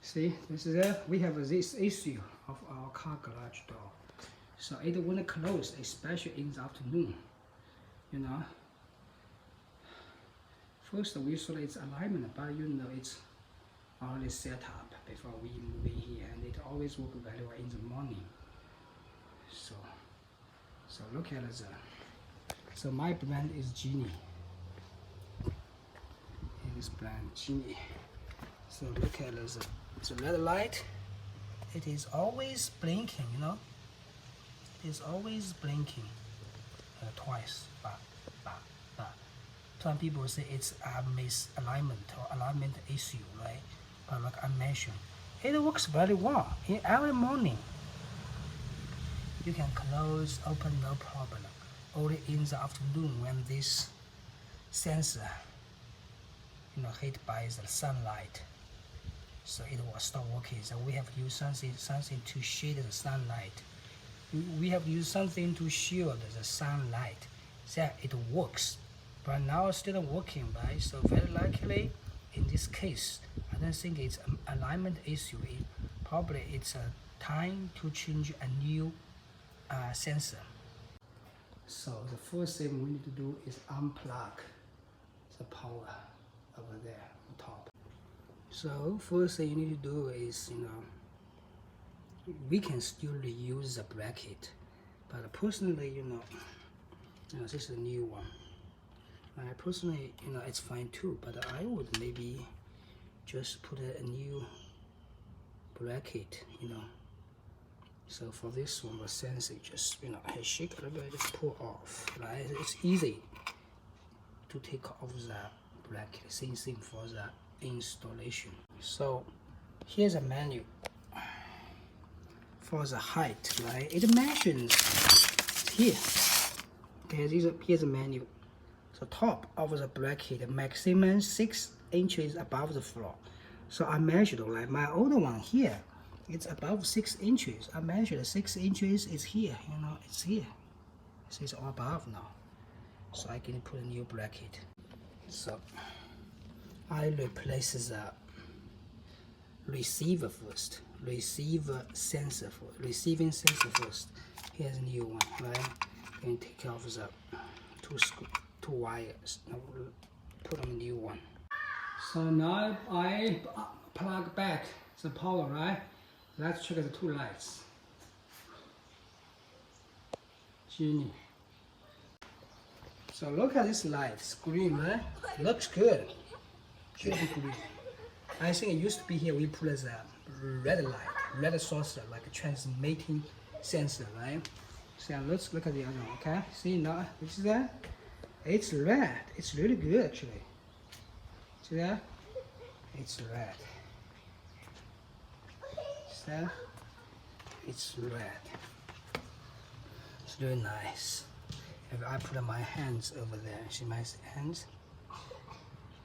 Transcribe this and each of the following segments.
See, this is we have this issue of our car garage door. So it won't close, especially in the afternoon. You know. First we saw its alignment, but you know it's already set up before we move in here, and it always works very well in the morning. So look at the. So my brand is Genie. It is brand Genie. So look at the red light. It is always blinking, you know. It is always blinking twice. Some people say it's a misalignment or alignment issue, right? But like I mentioned, it works very well. In every morning, you can close, open, no problem. Only in the afternoon when this sensor, hit by the sunlight, so it will stop working. So we have to use something to shade the sunlight. We have to use something to shield the sunlight, so it works. But now it's still working, right? So very likely, in this case, I don't think it's an alignment issue. Probably it's a time to change a new sensor. So the first thing we need to do is unplug the power over there on top. So first thing you need to do is, we can still reuse the bracket, but personally, this is a new one. Personally, it's fine too, but I would maybe just put a new bracket, So for this one, the sensor just, I shake a little bit, just pull off, right? It's easy to take off the bracket. Same thing for the installation. So here's a menu for the height, right? It mentions here. Okay, here's a menu. So top of the bracket, maximum 6 inches above the floor. So I measured, like my older one here, it's above 6 inches. I measured 6 inches is here, it's here. So it's all above now. So I can put a new bracket. So I replace the receiver first. Receiving sensor first. Here's a new one, right? And take off the two wires. Now we'll put on a new one. So now I plug back the power, right? Let's check the two lights. Genie. So look at this light, it's green, right? Looks good. Beautiful green. I think it used to be here, we put as a red light, red saucer, like a transmitting sensor, right? So let's look at the other one, okay? See now, which is that? It's red. It's really good actually. See that? It's red. See that? It's red. It's really nice. If I put my hands over there, see my hands?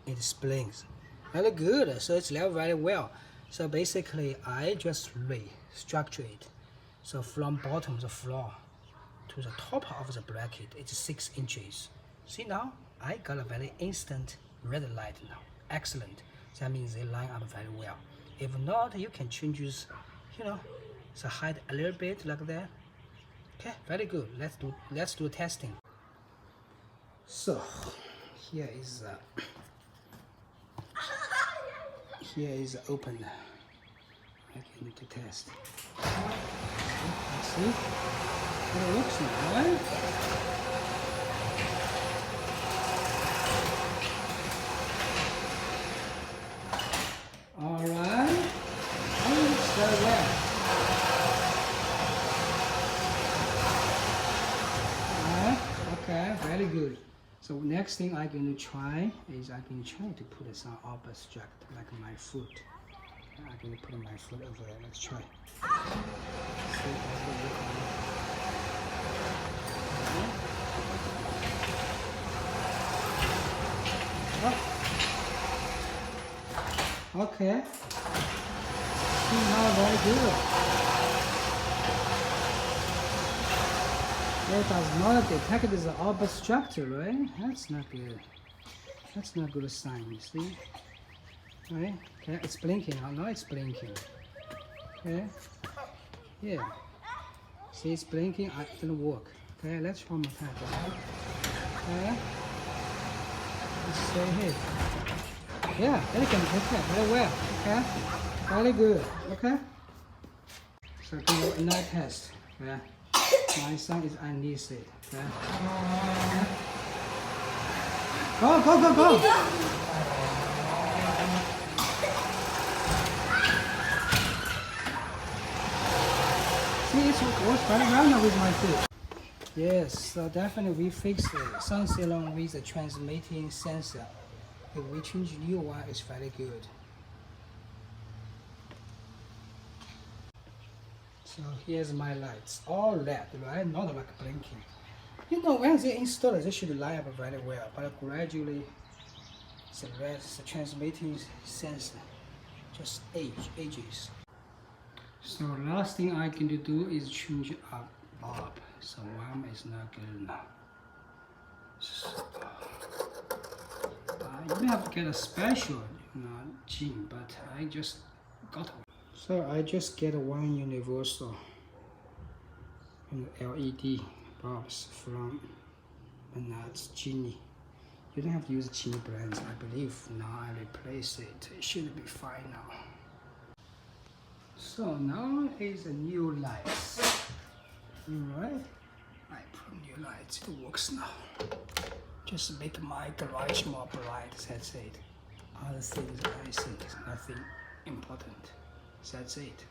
It blinks. Very good. So it's level very well. So basically, I just restructure it. So from bottom of the floor to the top of the bracket, it's 6 inches. See now, I got a very instant red light now. Excellent. That means they line up very well. If not, you can change, the height a little bit like that. Okay, very good. Let's do testing. So here is the opener. I can need to test. Let's see. It looks like, right? Alright. Oh, it's very well. Okay, very good. So next thing I'm going to try is to put some obstruct like my foot. I'm going to put my foot over there. Let's try. Okay. Now very good. It does not detect the obstructor, right? That's not good. That's not good sign, you see? Right? Okay, it's blinking now. Now it's blinking. Okay? Yeah. See, it's blinking. It didn't work. Okay, let's try one more time. Okay? Let's say here. Yeah, elegant. Okay, very well. Okay? Very good. Okay? So do another test. Okay? My son is uneasy. Okay? Okay? Go, go, go, go! See, it works very well now with my feet. Yes, so definitely we fixed it. Something along with the transmitting sensor. If we change new one, it's very good. So here's my lights, all LED, right? Not like blinking. You know, when they install it, they should light up very well, but gradually the transmitting sensor just ages. So last thing I can do is change up bulb. So one is not good now. So, you have to get a special, gene, but I just got one. So I just get one universal LED bulbs from Genie. You don't have to use Genie brands, I believe. Now I replace it. It should be fine now. So now is a new lights. Alright, I put new lights. It works now. Just make my garage more bright. That's it. Other things I think is nothing important. That's it.